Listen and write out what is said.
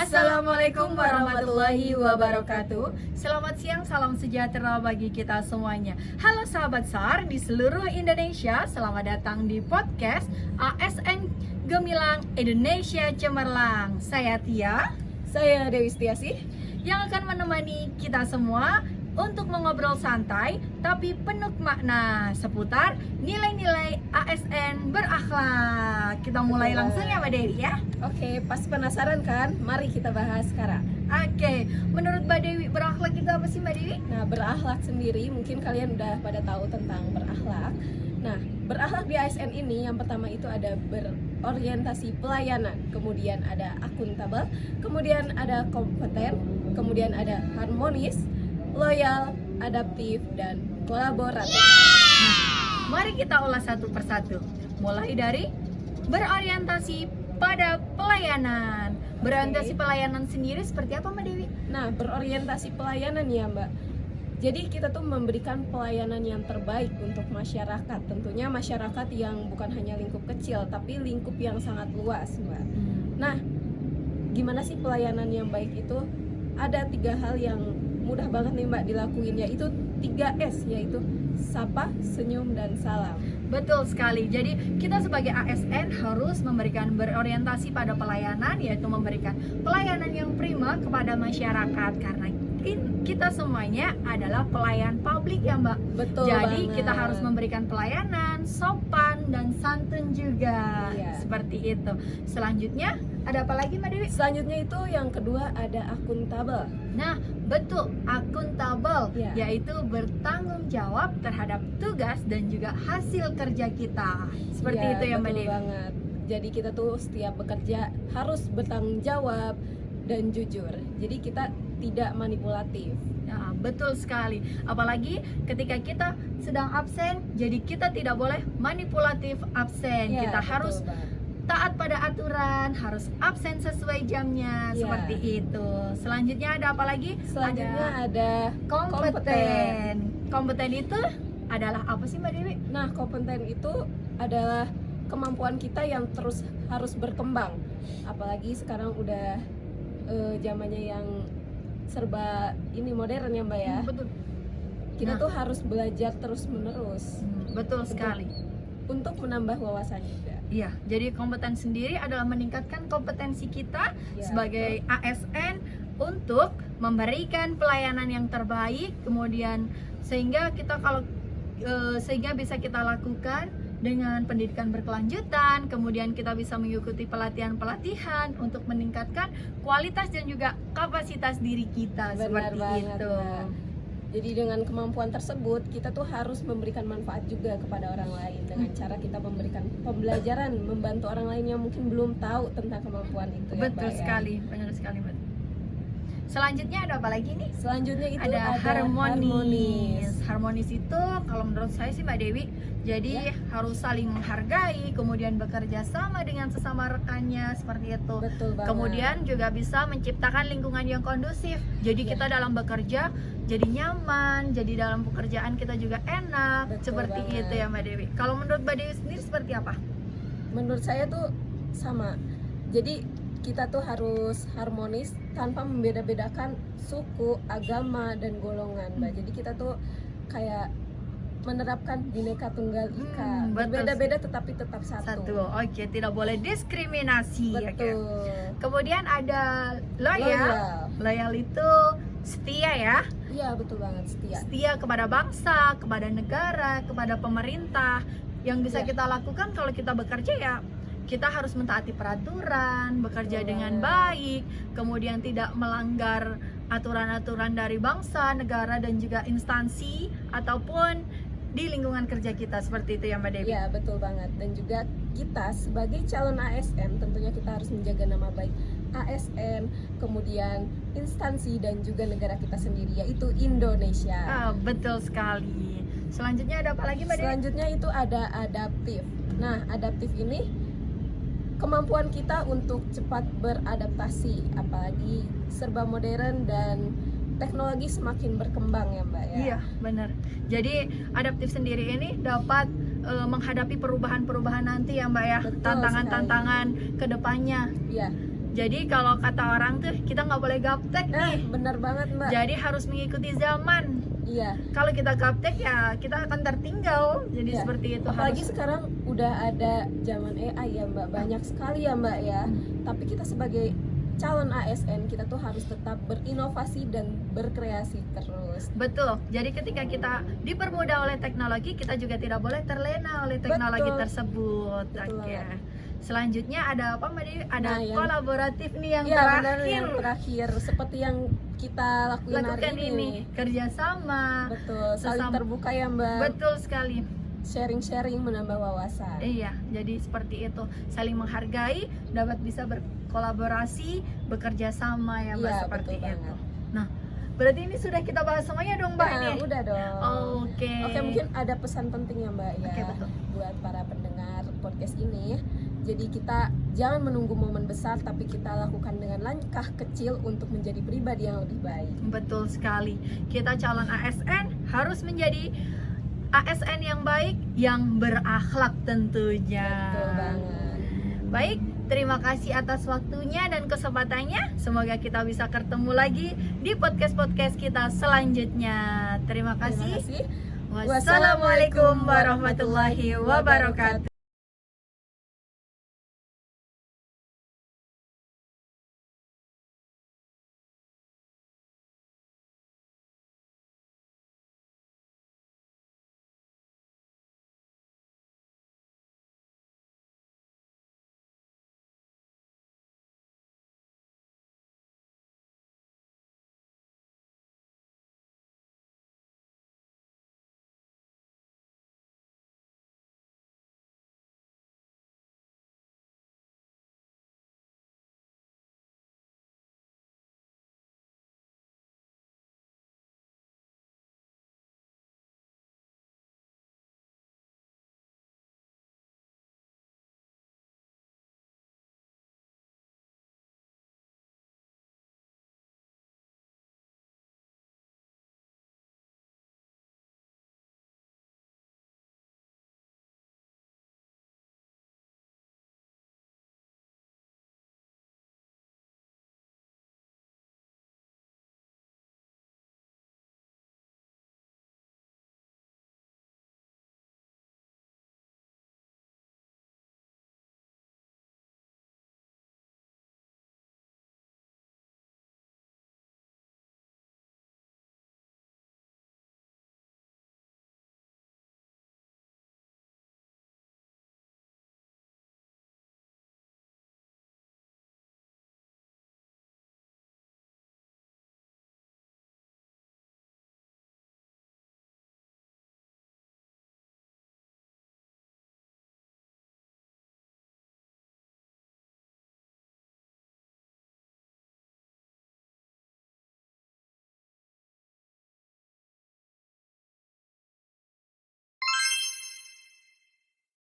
Assalamualaikum warahmatullahi wabarakatuh. Selamat siang, salam sejahtera bagi kita semuanya. Halo sahabat SAR di seluruh Indonesia, selamat datang di podcast ASN Gemilang Indonesia Cemerlang. Saya Tia, saya Dewi Setiasih, yang akan menemani kita semua untuk mengobrol santai tapi penuh makna seputar nilai-nilai ASN berakhlak. Kita mulai langsung ya Mbak Dewi ya. Oke, pas penasaran kan? Mari kita bahas sekarang. Oke, menurut Mbak Dewi berakhlak itu apa sih Mbak Dewi? Nah, berakhlak sendiri mungkin kalian udah pada tahu tentang berakhlak. Nah, berakhlak di ASN ini yang pertama itu ada berorientasi pelayanan, kemudian ada akuntabel, kemudian ada kompeten, kemudian ada harmonis, loyal, adaptif, dan kolaboratif. Nah, mari kita ulas satu persatu. Mulai dari berorientasi pada pelayanan. Berorientasi pelayanan sendiri seperti apa Mbak Dewi? Nah, berorientasi pelayanan ya Mbak. Jadi kita tuh memberikan pelayanan yang terbaik untuk masyarakat. Tentunya masyarakat yang bukan hanya lingkup kecil, tapi lingkup yang sangat luas Mbak. Nah, gimana sih pelayanan yang baik itu? Ada 3 hal yang mudah banget nih Mbak dilakuin, yaitu 3S, yaitu sapa, senyum, dan salam. Betul sekali. Jadi kita sebagai ASN harus memberikan berorientasi pada pelayanan, yaitu memberikan pelayanan yang prima kepada masyarakat, karena kita semuanya adalah pelayan publik ya Mbak. Betul. Jadi banget. kita harus memberikan pelayanan sopan dan santun juga. Iya. Seperti itu. Selanjutnya ada apa lagi Mbak Dewi? Selanjutnya itu yang kedua ada akuntabel. Nah, betul, akuntabel, Ya. yaitu bertanggung jawab terhadap tugas dan juga hasil kerja kita. Seperti itu ya Mbak betul Dewi. banget. Jadi kita tuh setiap bekerja harus bertanggung jawab dan jujur. Jadi kita tidak manipulatif. Ya, betul sekali. Apalagi ketika kita sedang absen, jadi kita tidak boleh manipulatif absen. Ya, Kita betul harus banget. taat pada aturan, harus absen sesuai jamnya, Ya. seperti itu. Selanjutnya ada apa lagi? Selanjutnya ada kompeten. Kompeten itu adalah apa sih Mbak Dewi? Nah, kompeten itu adalah kemampuan kita yang terus harus berkembang. Apalagi sekarang udah zamannya yang serba ini modern ya Mbak ya. Betul. Kita Nah. tuh harus belajar terus menerus Betul sekali. untuk menambah wawasan juga. Iya, jadi kompeten sendiri adalah meningkatkan kompetensi kita Ya, sebagai ASN untuk memberikan pelayanan yang terbaik, kemudian sehingga bisa kita lakukan dengan pendidikan berkelanjutan, kemudian kita bisa mengikuti pelatihan-pelatihan untuk meningkatkan kualitas dan juga kapasitas diri kita. Benar seperti banget, itu. Mbak. Jadi dengan kemampuan tersebut kita tuh harus memberikan manfaat juga kepada orang lain dengan cara kita memberikan pembelajaran, membantu orang lain yang mungkin belum tahu tentang kemampuan itu. Ya, Betul Mbak, ya. sekali, benar sekali Mbak. Selanjutnya ada apa lagi nih? Selanjutnya itu ada harmonis. Harmonis itu kalau menurut saya sih Mbak Dewi, jadi harus saling menghargai, kemudian bekerja sama dengan sesama rekannya, seperti itu. Betul banget. Kemudian juga bisa menciptakan lingkungan yang kondusif. Jadi kita dalam bekerja jadi nyaman, jadi dalam pekerjaan kita juga enak. Betul seperti banget. itu ya Mbak Dewi. Kalau menurut Mbak Dewi sendiri seperti apa? Menurut saya tuh sama. Jadi kita tuh harus harmonis tanpa membeda-bedakan suku, agama, dan golongan, Mbak. Jadi kita tuh kayak menerapkan Bhinneka Tunggal Ika. Betul. Berbeda-beda tetapi tetap satu. Oke, tidak boleh diskriminasi. ya kan? Betul. Kemudian ada loyal. Loyal itu setia ya. Iya, betul banget, setia. Setia kepada bangsa, kepada negara, kepada pemerintah. Yang bisa Ya. kita lakukan kalau kita bekerja ya, kita harus mentaati peraturan, bekerja Betul dengan banget. baik, kemudian tidak melanggar aturan-aturan dari bangsa, negara, dan juga instansi ataupun di lingkungan kerja kita. Seperti itu ya Mbak Dewi. Iya, betul banget. Dan juga kita sebagai calon ASN tentunya kita harus menjaga nama baik ASN, kemudian instansi dan juga negara kita sendiri, yaitu Indonesia. Betul sekali. Selanjutnya ada apa lagi Mbak Dewi? Selanjutnya itu ada adaptif. Nah, adaptif ini kemampuan kita untuk cepat beradaptasi, apalagi serba modern dan teknologi semakin berkembang ya Mbak ya. Iya, benar. Jadi adaptif sendiri ini dapat menghadapi perubahan-perubahan nanti ya Mbak ya, Betul tantangan-tantangan ke depannya. Iya. Jadi kalau kata orang tuh kita nggak boleh gaptek Nah, nih. benar banget Mbak. Jadi harus mengikuti zaman. Iya. Kalau kita gaptek ya kita akan tertinggal. Jadi Iya. seperti itu. Apalagi harus. sekarang udah ada zaman AI ya Mbak, banyak sekali ya Mbak ya. Tapi kita sebagai calon ASN kita tuh harus tetap berinovasi dan berkreasi terus. Betul. Jadi ketika kita dipermudah oleh teknologi, kita juga tidak boleh terlena oleh teknologi Betul. tersebut. Betul Oke. banget. Selanjutnya ada apa Mbak Dewi? Ada Nah, yang- kolaboratif nih yang Iya benar, terakhir. yang terakhir seperti yang kita lakukan Lakukan hari ini kerjasama. Betul, saling Sesama- terbuka ya Mbak. Betul sekali. Sharing-sharing menambah wawasan. Iya, jadi seperti itu. Saling menghargai, dapat bisa berkolaborasi, bekerja sama ya Mbak, Iya, seperti betul itu. banget. Nah, berarti ini sudah kita bahas semuanya dong Mbak Nah, ini. udah dong. Oke. Oke, mungkin ada pesan penting ya Mbak ya Oke, betul. buat para pendengar podcast ini. Jadi kita jangan menunggu momen besar, tapi kita lakukan dengan langkah kecil untuk menjadi pribadi yang lebih baik. Betul sekali. Kita calon ASN harus menjadi ASN yang baik, yang berakhlak tentunya. Betul banget. Baik, terima kasih atas waktunya dan kesempatannya. Semoga kita bisa ketemu lagi di podcast-podcast kita selanjutnya. Terima Terima kasih. kasih. Wassalamualaikum warahmatullahi wabarakatuh.